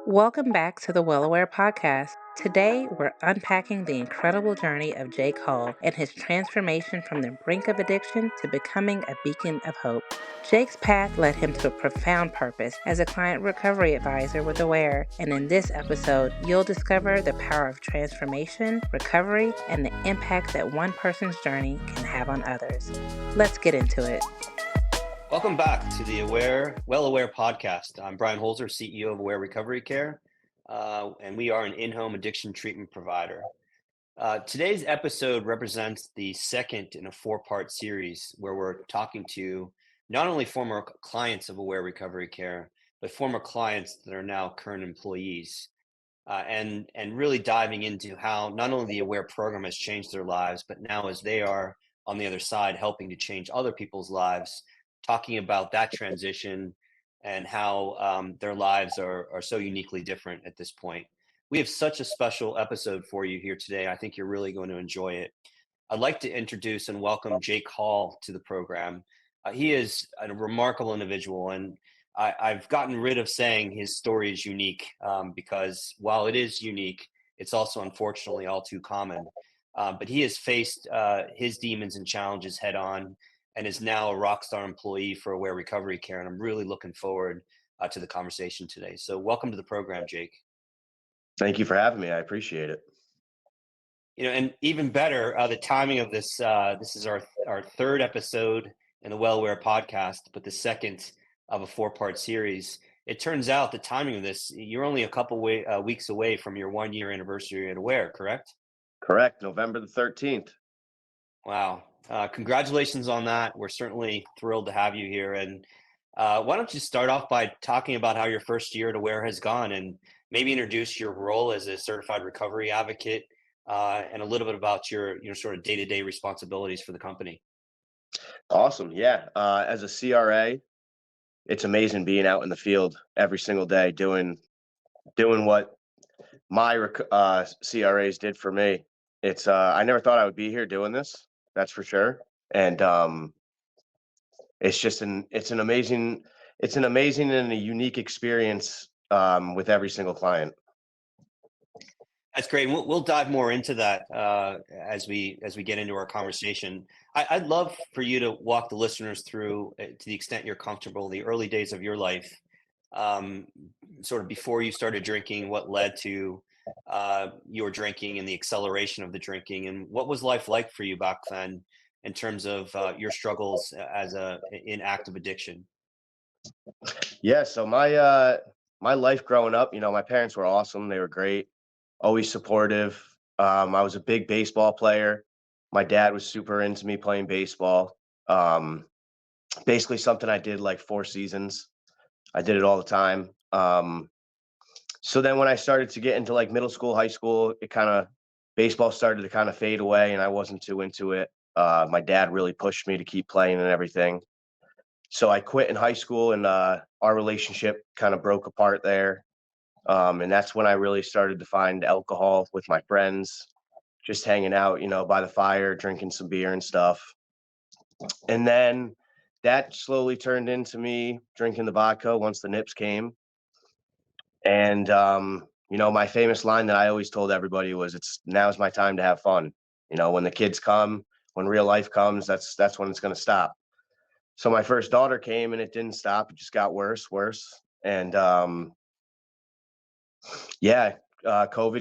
Welcome back to the Well Aware Podcast. Today, we're unpacking the incredible journey of Jake Hall and his transformation from the brink of addiction to becoming a beacon of hope. Jake's path led him to a profound purpose as a client recovery advisor with Aware, and in this episode, you'll discover the power of transformation, recovery, and the impact that one person's journey can have on others. Let's get into it. Welcome back to the Well Aware podcast. I'm Brian Holzer, CEO of Aware Recovery Care, and we are an in-home addiction treatment provider. Today's episode represents the second in a four-part series where we're talking to not only former clients of Aware Recovery Care, but former clients that are now current employees, and really diving into how not only the Aware program has changed their lives, but now as they are on the other side helping to change other people's lives, talking about that transition and how their lives are so uniquely different at this point. We have such a special episode for you here today. I think you're really going to enjoy it. I'd like to introduce and welcome Jake Hall to the program. He is a remarkable individual, and I've gotten rid of saying his story is unique because while it is unique, it's also unfortunately all too common. But he has faced his demons and challenges head on and is now a rock star employee for Aware Recovery Care. And I'm really looking forward to the conversation today. So welcome to the program, Jake. Thank you for having me. I appreciate it. You know, and even better, the timing of this. This is our third episode in the Well Aware podcast, but the second of a four-part series. It turns out the timing of this, you're only a couple weeks away from your 1-year anniversary at Aware, correct? Correct. November the 13th. Wow. Congratulations on that. We're certainly thrilled to have you here. And why don't you start off by talking about how your first year at Aware has gone and maybe introduce your role as a certified recovery advocate and a little bit about your sort of day-to-day responsibilities for the company. Awesome. Yeah. As a CRA, it's amazing being out in the field every single day doing what my CRAs did for me. It's I never thought I would be here doing this. That's for sure. And it's an amazing and a unique experience with every single client. That's great. And we'll dive more into that as we get into our conversation. I'd love for you to walk the listeners through, to the extent you're comfortable, the early days of your life, sort of before you started drinking, what led to your drinking and the acceleration of the drinking, and what was life like for you back then in terms of your struggles in active addiction? Yeah. So my life growing up, my parents were awesome. They were great. Always supportive. I was a big baseball player. My dad was super into me playing baseball. Basically something I did like 4 seasons. I did it all the time. So then when I started to get into like middle school, high school, baseball started to kind of fade away and I wasn't too into it. My dad really pushed me to keep playing and everything. So I quit in high school and our relationship kind of broke apart there. And that's when I really started to find alcohol with my friends, just hanging out, by the fire, drinking some beer and stuff. And then that slowly turned into me drinking the vodka once the nips came. And, my famous line that I always told everybody was, now's my time to have fun. When the kids come, when real life comes, that's when it's going to stop. So my first daughter came and it didn't stop. It just got worse. And, COVID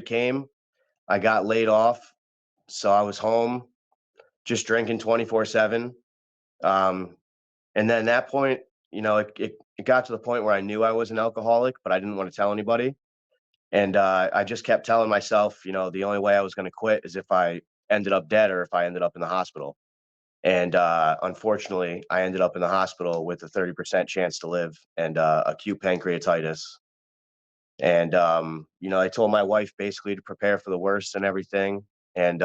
came. I got laid off. So I was home just drinking 24/7. And then at that point, it got to the point where I knew I was an alcoholic, but I didn't want to tell anybody. And I just kept telling myself, the only way I was going to quit is if I ended up dead or if I ended up in the hospital. And unfortunately, I ended up in the hospital with a 30% chance to live and acute pancreatitis. And, I told my wife basically to prepare for the worst and everything. And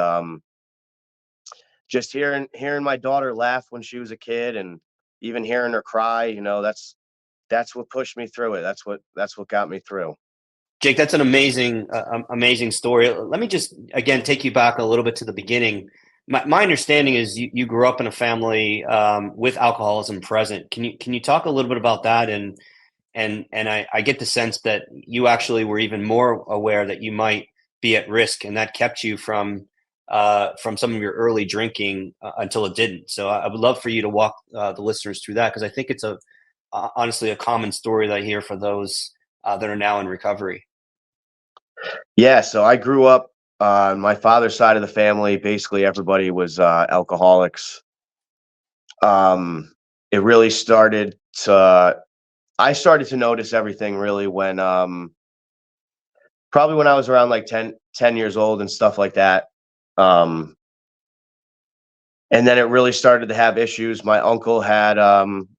just hearing my daughter laugh when she was a kid and even hearing her cry, that's what pushed me through it. That's what got me through. Jake, that's an amazing story. Let me just, again, take you back a little bit to the beginning. My understanding is you grew up in a family with alcoholism present. Can you talk a little bit about that and and I get the sense that you actually were even more aware that you might be at risk, and that kept you from some of your early drinking until it didn't. So I would love for you to walk the listeners through that, because I think it's honestly a common story that I hear for those that are now in recovery. Yeah, so I grew up on my father's side of the family. Basically, everybody was alcoholics. It really started to. I started to notice everything really when probably when I was around like 10 years old and stuff like that. Um, and then it really started to have issues. My uncle had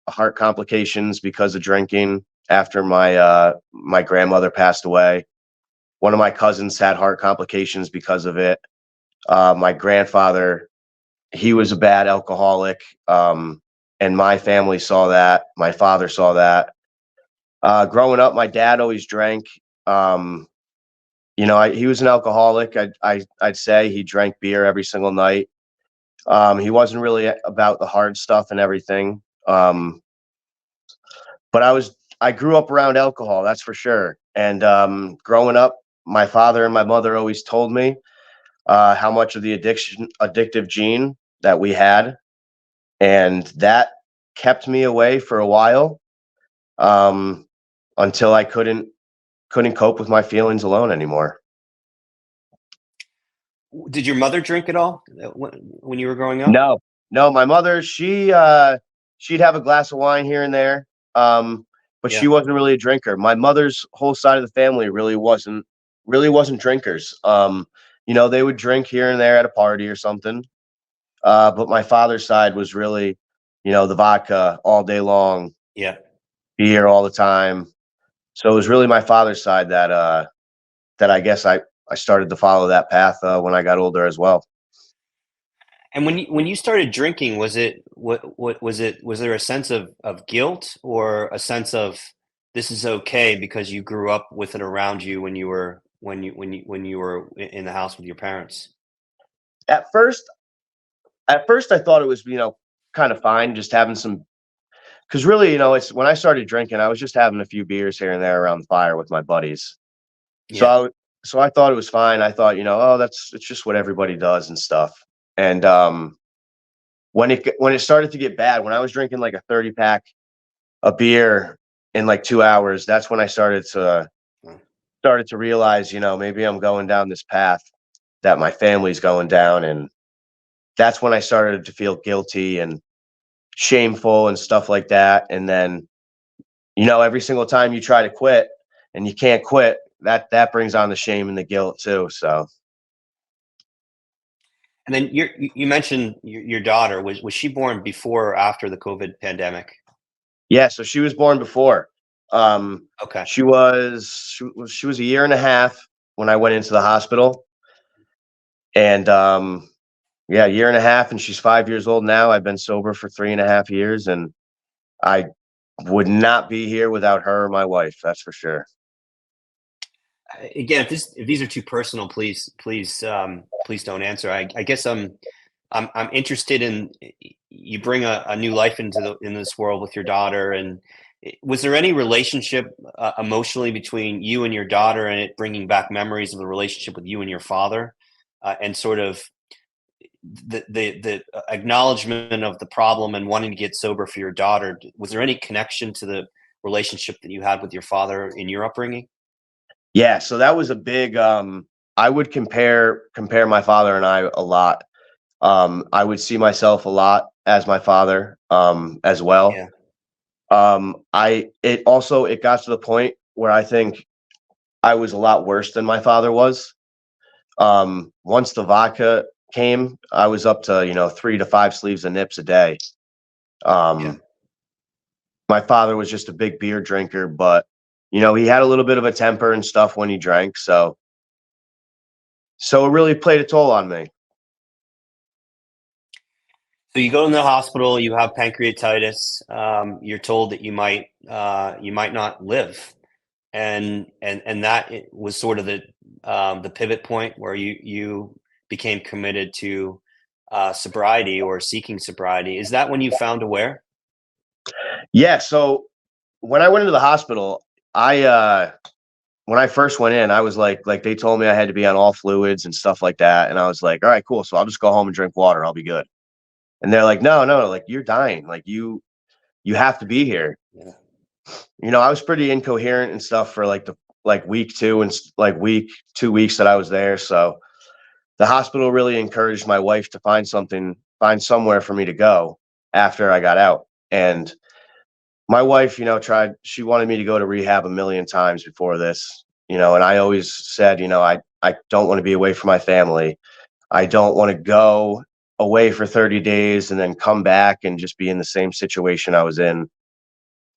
heart complications because of drinking after my grandmother passed away. One of my cousins had heart complications because of it. My grandfather, he was a bad alcoholic, and my family saw that. My father saw that. Growing up, my dad always drank. Um, he was an alcoholic. I'd say he drank beer every single night. He wasn't really about the hard stuff and everything. But I grew up around alcohol, that's for sure. And growing up, my father and my mother always told me how much of the addictive gene that we had, and that kept me away for a while, um, until I couldn't cope with my feelings alone anymore. Did your mother drink at all when you were growing up? No, no, my mother, she'd have a glass of wine here and there, but she Yeah. wasn't really a drinker. My mother's whole side of the family really wasn't drinkers. They would drink here and there at a party or something. But my father's side was really, the vodka all day long, Yeah. beer all the time. So it was really my father's side that I guess I started to follow that path when I got older as well. And when you started drinking, was there a sense of guilt, or a sense of this is okay because you grew up with it around you when you were in the house with your parents? At first, I thought it was, kind of fine just having some, because really, it's when I started drinking, I was just having a few beers here and there around the fire with my buddies. So Yeah. I thought it was fine. I thought, oh, it's just what everybody does and stuff. And when it started to get bad, when I was drinking like a 30 pack of beer in like 2 hours, that's when I Mm. started to realize, maybe I'm going down this path that my family's going down, and that's when I started to feel guilty and shameful and stuff like that. And then, every single time you try to quit and you can't quit, that brings on the shame and the guilt too. So And then you mentioned your daughter. Was she born before or after the COVID pandemic? yeah, so she was born before. Okay. She was a year and a half when I went into the hospital, and yeah, a year and a half, and she's 5 years old now. I've been sober for 3.5 years, and I would not be here without her or my wife. That's for sure. Again, if these are too personal, please don't answer. I guess I'm interested in, you bring a new life in this world with your daughter, and was there any relationship emotionally between you and your daughter, and it bringing back memories of the relationship with you and your father, and sort of the acknowledgement of the problem and wanting to get sober for your daughter? Was there any connection to the relationship that you had with your father in your upbringing? Yeah, so that was a big. I would compare my father and I a lot. I would see myself a lot as my father, as well. Yeah. It got to the point where I think I was a lot worse than my father was. Once the vodka came, I was up to, 3 to 5 sleeves of nips a day. Yeah. Um, my father was just a big beer drinker, but he had a little bit of a temper and stuff when he drank. So it really played a toll on me. So you go in the hospital, you have pancreatitis. You're told that you might not live, and that was sort of the pivot point where you became committed to sobriety, or seeking sobriety. Is that when you found Aware? Yeah, so when I went into the hospital, when I first went in, I was like they told me I had to be on all fluids and stuff like that. And I was like, all right, cool. So I'll just go home and drink water. I'll be good. And they're like, no, no, like you're dying. Like you have to be here. Yeah. I was pretty incoherent and stuff for like week 2 and like week 2 weeks that I was there. So the hospital really encouraged my wife to find somewhere for me to go after I got out. And my wife, she wanted me to go to rehab a million times before this, and I always said, I don't want to be away from my family. I don't want to go away for 30 days and then come back and just be in the same situation I was in.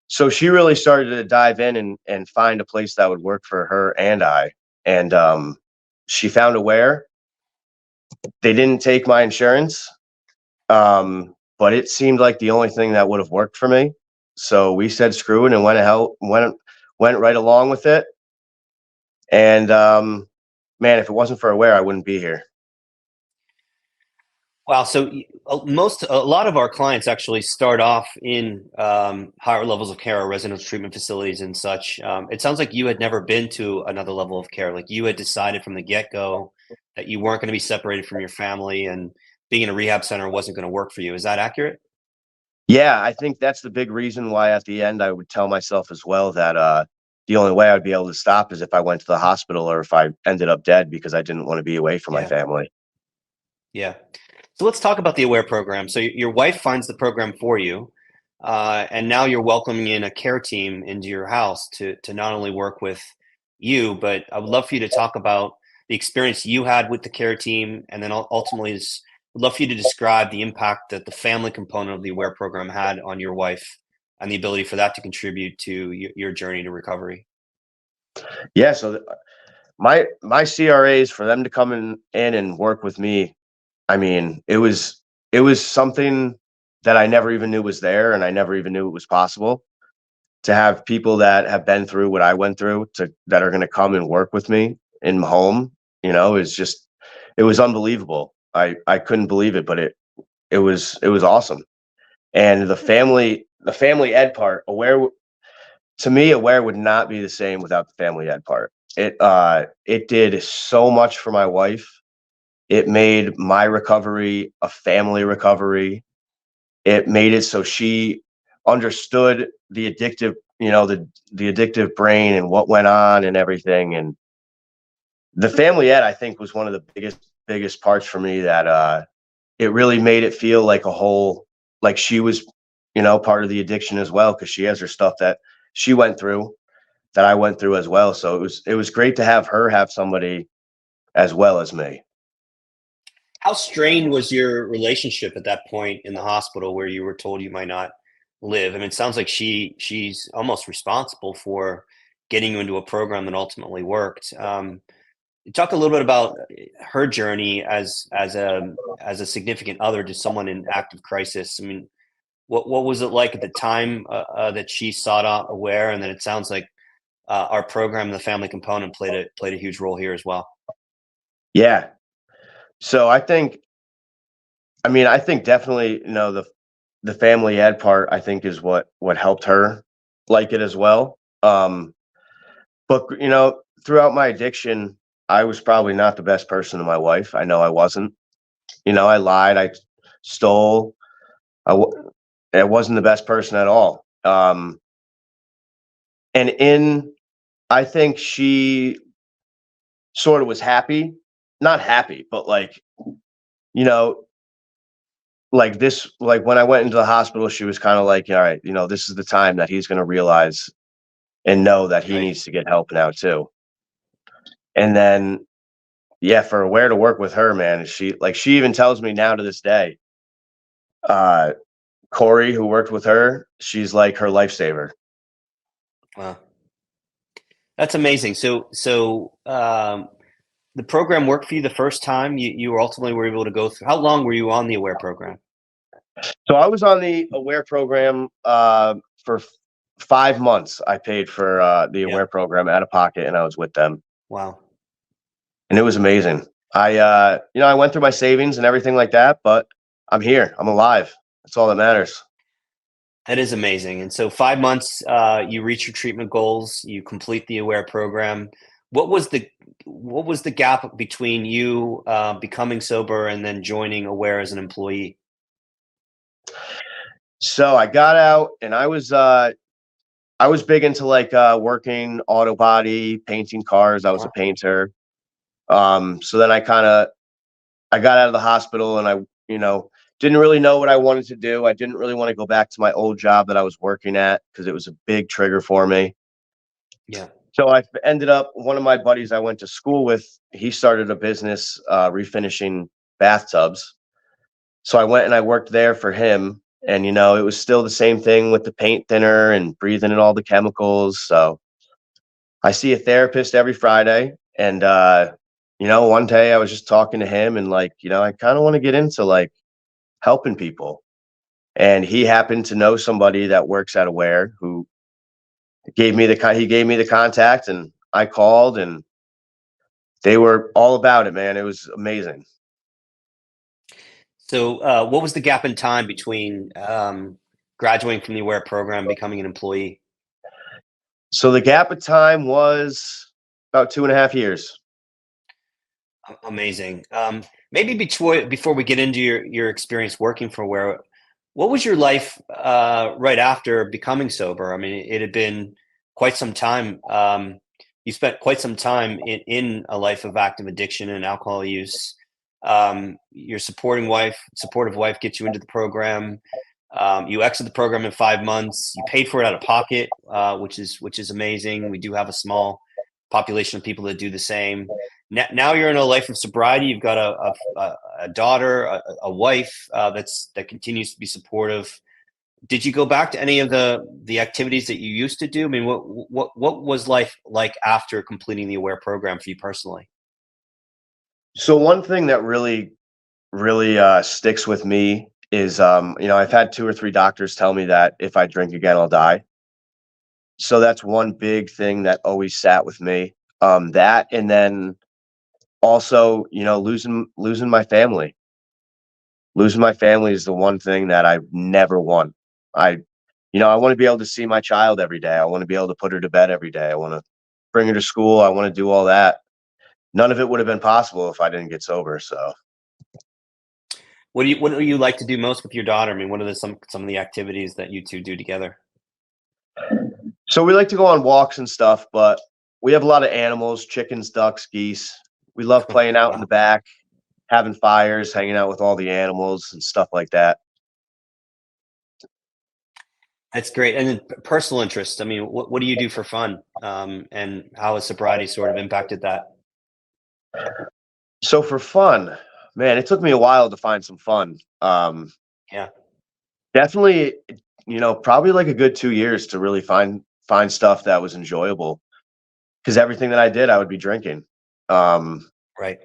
So she really started to dive in and find a place that would work for her and I. And she found Aware. They didn't take my insurance, but it seemed like the only thing that would have worked for me. So we said screw it and went right along with it. And man, if it wasn't for Aware, I wouldn't be here. Wow. So a lot of our clients actually start off in higher levels of care or residential treatment facilities and such. It sounds like you had never been to another level of care. Like you had decided from the get-go that you weren't going to be separated from your family, and being in a rehab center wasn't going to work for you. Is that accurate? Yeah, I think that's the big reason why at the end I would tell myself as well that the only way I'd be able to stop is if I went to the hospital or if I ended up dead, because I didn't want to be away from my Yeah. family. Yeah. So let's talk about the Aware program. So your wife finds the program for you, and now you're welcoming in a care team into your house to not only work with you, but I would love for you to talk about the experience you had with the care team, and then ultimately, would love for you to describe the impact that the family component of the Aware program had on your wife, and the ability for that to contribute to your journey to recovery. Yeah, so my CRAs, for them to come in and work with me, I mean, it was something that I never even knew was there, and I never even knew it was possible to have people that have been through what I went through that are going to come and work with me in my home. It was unbelievable. I couldn't believe it, but it was awesome. And the family ed part, to me, Aware would not be the same without the family ed part. It did so much for my wife. It made my recovery a family recovery. It made it so she understood the addictive, the addictive brain and what went on and everything. And the family ed, I think, was one of the biggest parts for me that it really made it feel like a whole, like she was, part of the addiction as well, because she has her stuff that she went through that I went through as well. So it was great to have her have somebody as well as me. How strained was your relationship at that point in the hospital where you were told you might not live? I mean, it sounds like she's almost responsible for getting you into a program that ultimately worked. Talk a little bit about her journey as a significant other to someone in active crisis. I mean, what was it like at the time that she sought out Aware, and then it sounds like our program, the family component, played a huge role here as well. Yeah. So I think definitely, the family ed part, I think, is what helped her like it as well. But throughout my addiction, I was probably not the best person to my wife. I know I wasn't. I lied, I stole. I wasn't the best person at all. And I think she sort of was happy, not happy, but you know, like when I went into the hospital, she was kind of like, all right, this is the time that he's going to realize and know that he Right. needs to get help now too. And then, yeah, for Aware to work with her, man, she even tells me now to this day, uh, Corey, who worked with her, she's like her lifesaver. Wow. That's amazing. So the program worked for you the first time you ultimately were able to go through. How long were you on the Aware program? So I was on the Aware program for 5 months. I paid for the Yeah. Aware program out of pocket, and I was with them, Wow. and it was amazing. I went through my savings and everything like that, but I'm here. I'm alive. That's all that matters. That is amazing. And so 5 months, you reach your treatment goals, you complete the Aware program. What was the what was the gap between you becoming sober and then joining Aware as an employee? So I got out and I was big into like working auto body, painting cars. I was a Uh-huh. painter. So then I got out of the hospital and you know, didn't really know what I wanted to do. I didn't really want to go back to my old job that I was working at because it was a big trigger for me. Yeah. So I ended up one of my buddies I went to school with, he started a business refinishing bathtubs. So I went and I worked there for him. And you know, it was still the same thing with the paint thinner and breathing in all the chemicals. So I see a therapist every Friday. And you know, one day I was just talking to him and like, you know, I kind of want to get into like helping people. And he happened to know somebody that works at Aware who he gave me the contact and I called and they were all about it, man. It was amazing. So, what was the gap in time between graduating from the Aware program, becoming an employee? So the gap of time was about 2.5 years. Amazing. Maybe before we get into your experience working for Aware, what was your life right after becoming sober? I mean, it had been quite some time. You spent quite some time in a life of active addiction and alcohol use. Your supportive wife gets you into the program. You exit the program in 5 months. You paid for it out of pocket, which is amazing. We do have a small population of people that do the same. Now you're in a life of sobriety. You've got a daughter, a wife that continues to be supportive. Did you go back to any of the activities that you used to do? I mean, what was life like after completing the Aware program for you personally? So one thing that really sticks with me is you know, I've had two or three doctors tell me that if I drink again, I'll die. So that's one big thing that always sat with me. That and then also, you know, losing my family. Losing my family is the one thing that I never want. I You know, I want to be able to see my child every day. I want to be able to put her to bed every day. I want to bring her to school. I want to do all that. None of it would have been possible if I didn't get sober. So, What do you like to do most with your daughter? I mean, what are some of the activities that you two do together? so we like to go on walks and stuff, but we have a lot of animals, chickens, ducks, geese. We love playing out in the Wow. back, having fires, hanging out with all the animals and stuff like that. That's great. And then personal interest. I mean, what do you do for fun? And how has sobriety sort of impacted that? So for fun, man, it took me a while to find some fun. Yeah. Definitely, you know, probably like a good 2 years to really find stuff that was enjoyable. Because everything that I did, I would be drinking. Um, Right.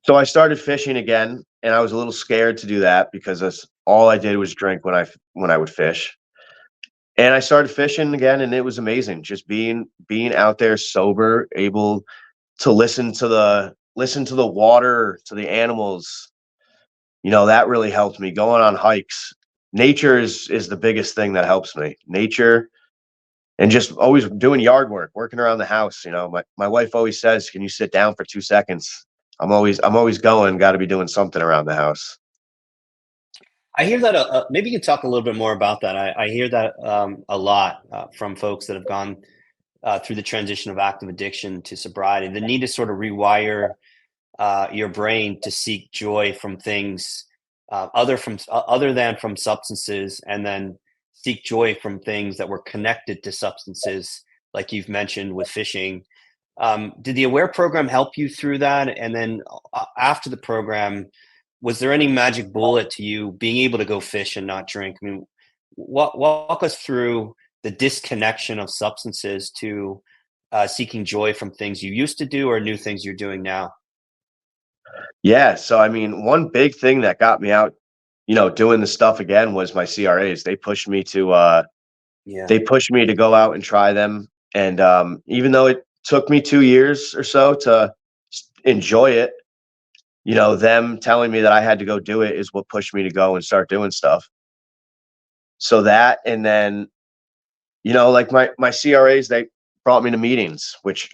so I started fishing again, and I was a little scared to do that because that's all I did was drink when I would fish. And I started fishing again, and it was amazing. Just being out there sober, able to listen to the water, to the animals. You know, that really helped me. Going on hikes, nature is the biggest thing that helps me. Nature and just always doing yard work, working around the house. You know, my wife always says, "Can you sit down for 2 seconds?" I'm always going. Got to be doing something around the house. I hear that. Maybe you can talk a little bit more about that. I hear that a lot from folks that have gone through the transition of active addiction to sobriety. The need to sort of rewire your brain to seek joy from things other than from substances, and then seek joy from things that were connected to substances, like you've mentioned with fishing. Did the Aware program help you through that? And then after the program, was there any magic bullet to you being able to go fish and not drink? I mean, walk us through the disconnection of substances to seeking joy from things you used to do or new things you're doing now. Yeah. So I mean, one big thing that got me out, you know, doing the stuff again was my CRAs. Yeah. They pushed me to go out and try them. And even though it took me 2 years or so to enjoy it, you know, them telling me that I had to go do it is what pushed me to go and start doing stuff. So that, and then, like my CRAs, they brought me to meetings, which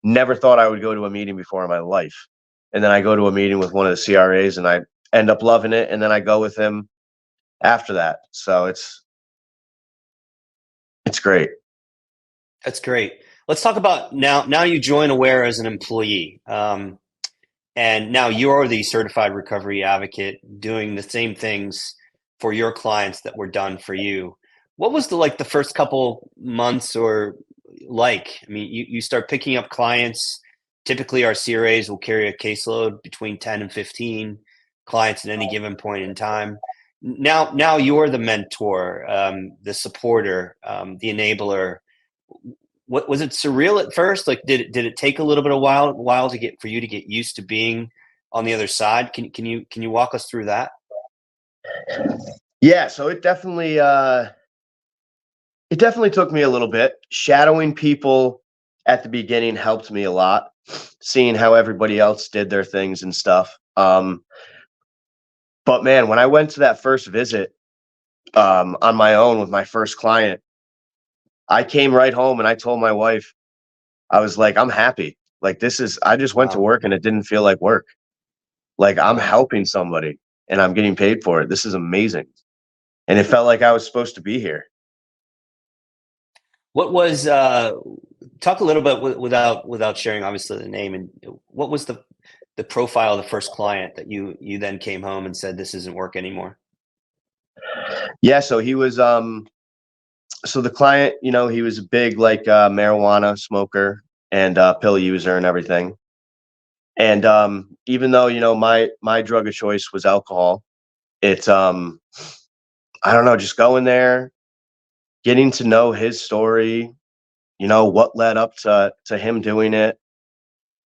never thought I would go to a meeting before in my life. And then I go to a meeting with one of the CRAs and I end up loving it. And then I go with him after that. So it's great. That's great. Let's talk about now you join Aware as an employee. And now you're the certified recovery advocate doing the same things for your clients that were done for you. What was the first couple months or like? I mean, you start picking up clients. Typically our CRAs will carry a caseload between 10 and 15 clients at any given point in time. Now you're the mentor, the supporter, the enabler. What was it surreal at first? Like, did it take a little bit of while to get for you to get used to being on the other side? Can you walk us through that? Yeah. So it definitely took me a little bit. Shadowing people at the beginning helped me a lot, seeing how everybody else did their things and stuff. But man, when I went to that first visit on my own with my first client, I came right home and I told my wife, I was like, I'm happy. Like I just went to Wow. work and it didn't feel like work. Like I'm Wow. helping somebody and I'm getting paid for it. This is amazing. And it felt like I was supposed to be here. What was talk a little bit without sharing obviously the name, and what was the profile of the first client that you then came home and said this isn't work anymore? Yeah, so he was so the client, he was a big marijuana smoker and pill user and everything. And even though, my drug of choice was alcohol, it's I don't know, just going there, getting to know his story, what led up to him doing it,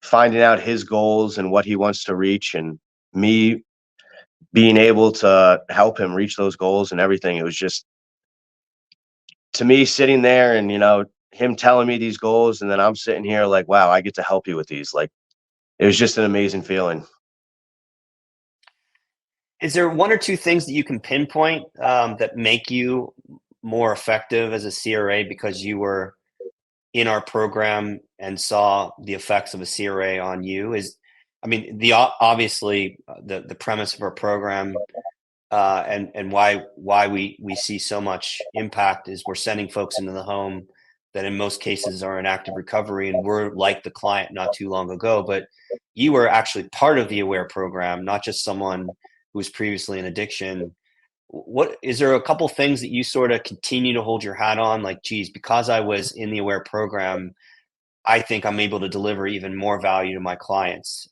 finding out his goals and what he wants to reach, and me being able to help him reach those goals and everything. It was just, to me, sitting there and him telling me these goals, and then I'm sitting here like, wow, I get to help you with these. Like, it was just an amazing feeling. Is there one or two things that you can pinpoint that make you more effective as a CRA because you were in our program and saw the effects of a CRA on you? I mean, obviously the premise of our program and why we see so much impact is we're sending folks into the home that in most cases are in active recovery, and we're like the client not too long ago. But you were actually part of the Aware program, not just someone who was previously in addiction. What is there a couple things that you sort of continue to hold your hat on, like, geez, because I was in the Aware program, I think I'm able to deliver even more value to my clients?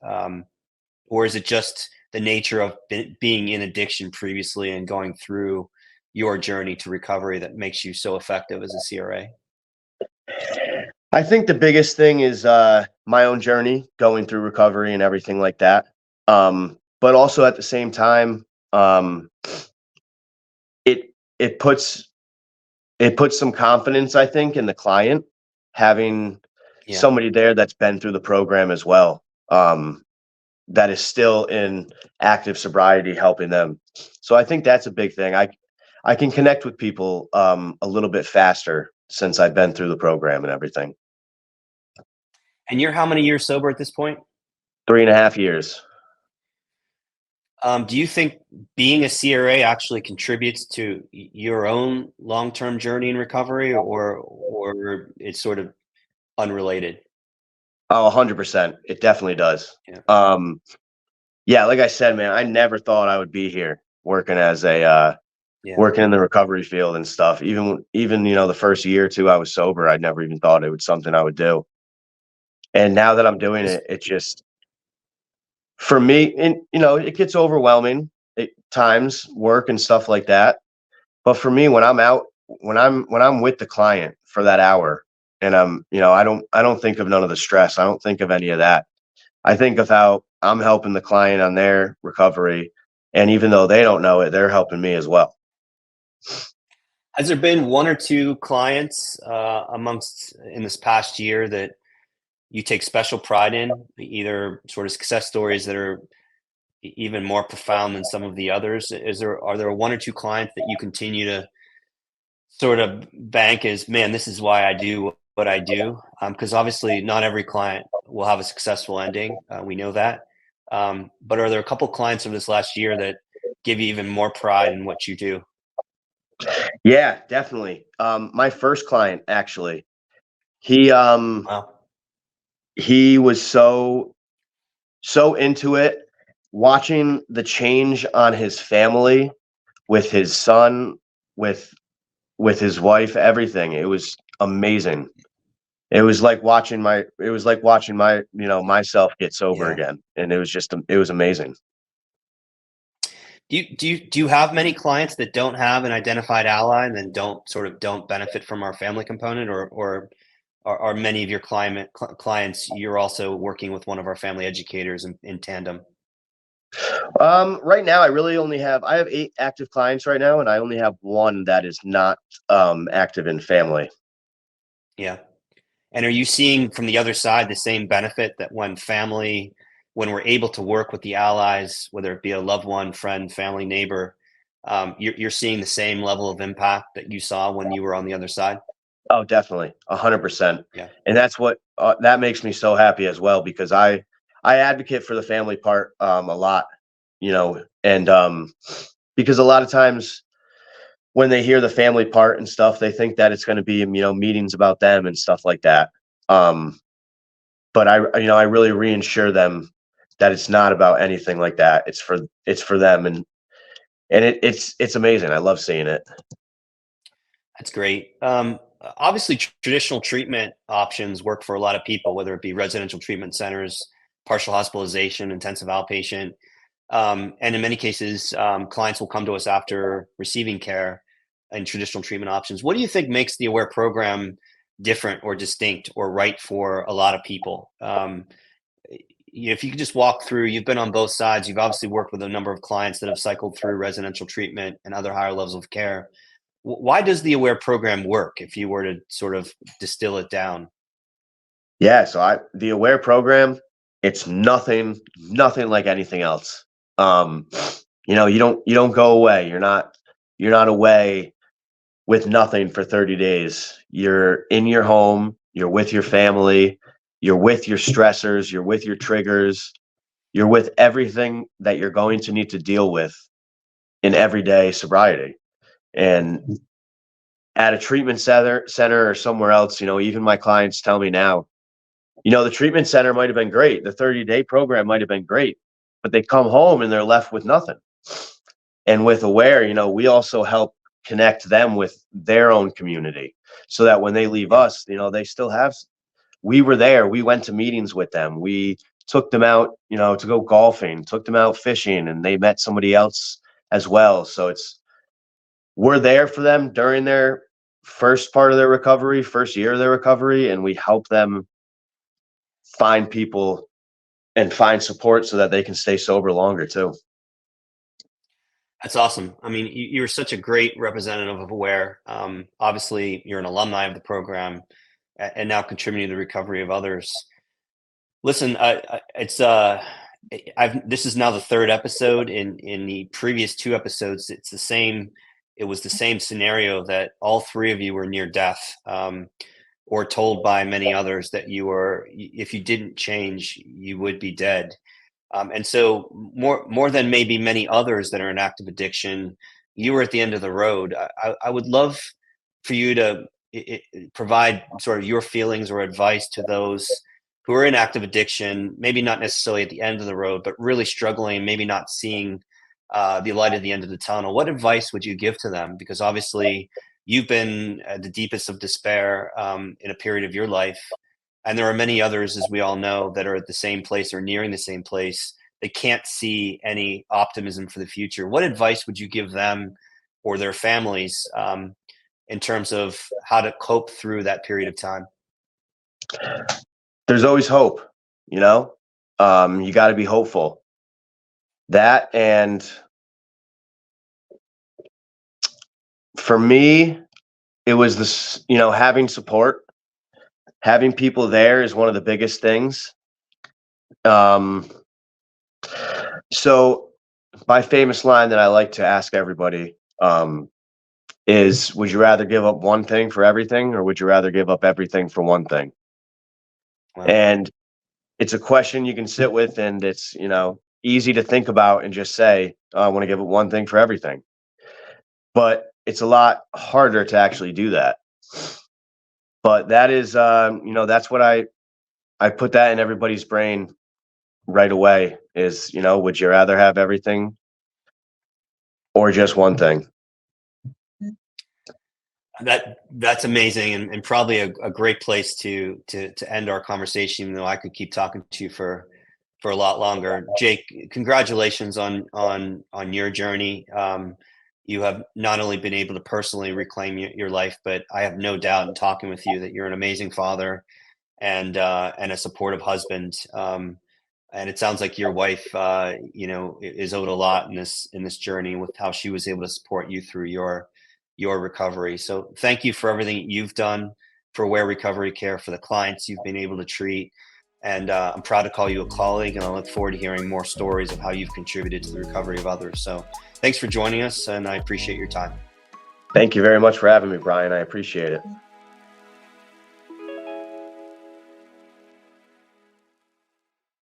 Or is it just the nature of being in addiction previously and going through your journey to recovery that makes you so effective as a CRA? I think the biggest thing is my own journey going through recovery and everything like that. But also at the same time, it it puts some confidence, I think, in the client having Yeah. somebody there that's been through the program as well, that is still in active sobriety, helping them. So I think that's a big thing. I can connect with people a little bit faster since I've been through the program and everything. And you're how many years sober at this point? 3.5 years. Do you think being a CRA actually contributes to your own long-term journey in recovery, or it's sort of unrelated? Oh, 100%. It definitely does. Yeah. Yeah, like I said, man, I never thought I would be here working as Yeah. working in the recovery field and stuff. Even the first year or two I was sober, I never even thought it was something I would do. And now that I'm doing Is- it, it just, for me, and it gets overwhelming at times, work and stuff like that. But for me, when I'm out, when I'm with the client for that hour, and I don't think of none of the stress. I don't think of any of that. I think of how I'm helping the client on their recovery, and even though they don't know it, they're helping me as well. Has there been one or two clients amongst in this past year that you take special pride in, either sort of success stories that are even more profound than some of the others? Are there one or two clients that you continue sort of bank is, man, this is why I do what I do. Because obviously, not every client will have a successful ending. We know that. But are there a couple clients of this last year that give you even more pride in what you do? Yeah, definitely. My first client, actually, he Wow. he was so into it, watching the change on his family, with his son, with his wife, everything. It was amazing. It was like watching my, myself get sober Yeah. again. And it was amazing. Do you have many clients that don't have an identified ally and then don't benefit from our family component, or are many of your clients you're also working with one of our family educators in tandem? Right now I have 8 active clients right now, and I only have 1 that is not active in family. Yeah. And are you seeing from the other side the same benefit that when we're able to work with the allies, whether it be a loved one, friend, family, neighbor, you're seeing the same level of impact that you saw when you were on the other side? Oh, definitely, 100%. Yeah. And that's what that makes me so happy as well, because I advocate for the family part a lot, and because a lot of times when they hear the family part and stuff, they think that it's going to be, meetings about them and stuff like that. Um, but I really reinsure them that it's not about anything like that. It's for them, and it's amazing. I love seeing it. That's great. Obviously, traditional treatment options work for a lot of people, whether it be residential treatment centers, partial hospitalization, intensive outpatient. And in many cases, clients will come to us after receiving care and traditional treatment options. What do you think makes the AWARE program different or distinct or right for a lot of people? If you could just walk through, you've been on both sides. You've obviously worked with a number of clients that have cycled through residential treatment and other higher levels of care. Why does the AWARE program work if you were to sort of distill it down? Yeah, so the Aware program, it's nothing like anything else. Um, you don't go away. You're not away with nothing for 30 days. You're in your home, you're with your family, you're with your stressors, you're with your triggers, you're with everything that you're going to need to deal with in everyday sobriety. And at a treatment center or somewhere else, even my clients tell me now, the treatment center might have been great. The 30-day program might have been great, but they come home and they're left with nothing. And with Aware, we also help connect them with their own community, so that when they leave Yeah. us, they still have, we were there. We went to meetings with them. We took them out, to go golfing, took them out fishing, and they met somebody else as well. So we're there for them during their first part of their recovery, first year of their recovery, and we help them find people and find support so that they can stay sober longer too. That's awesome. I mean, you're such a great representative of AWARE. Obviously, you're an alumni of the program and now contributing to the recovery of others. Listen, this is now the third episode. In the previous 2 episodes, it was the same scenario that all 3 of you were near death, or told by many others that if you didn't change, you would be dead. And so more than maybe many others that are in active addiction, you were at the end of the road. I would love for you to provide sort of your feelings or advice to those who are in active addiction, maybe not necessarily at the end of the road, but really struggling, maybe not seeing the light at the end of the tunnel. What advice would you give to them? Because obviously you've been at the deepest of despair in a period of your life. And there are many others, as we all know, that are at the same place or nearing the same place. They can't see any optimism for the future. What advice would you give them or their families in terms of how to cope through that period of time? There's always hope, you know. You got to be hopeful. That, and for me, it was this, having support, having people there is one of the biggest things. Um, so my famous line that I like to ask everybody, is, would you rather give up one thing for everything, or would you rather give up everything for one thing? Wow. And it's a question you can sit with, and it's, easy to think about and just say, oh, I want to give up one thing for everything. But it's a lot harder to actually do that. But that is, that's what I put that in everybody's brain right away is, would you rather have everything or just one thing? That's amazing, and probably a great place to end our conversation. Even though I could keep talking to you for a lot longer. Jake, congratulations on your journey. You have not only been able to personally reclaim your life, but I have no doubt in talking with you that you're an amazing father and a supportive husband. And it sounds like your wife, is owed a lot in this journey with how she was able to support you through your recovery. So thank you for everything you've done for Aware Recovery Care, for the clients you've been able to treat. And I'm proud to call you a colleague, and I look forward to hearing more stories of how you've contributed to the recovery of others. So thanks for joining us, and I appreciate your time. Thank you very much for having me, Brian. I appreciate it.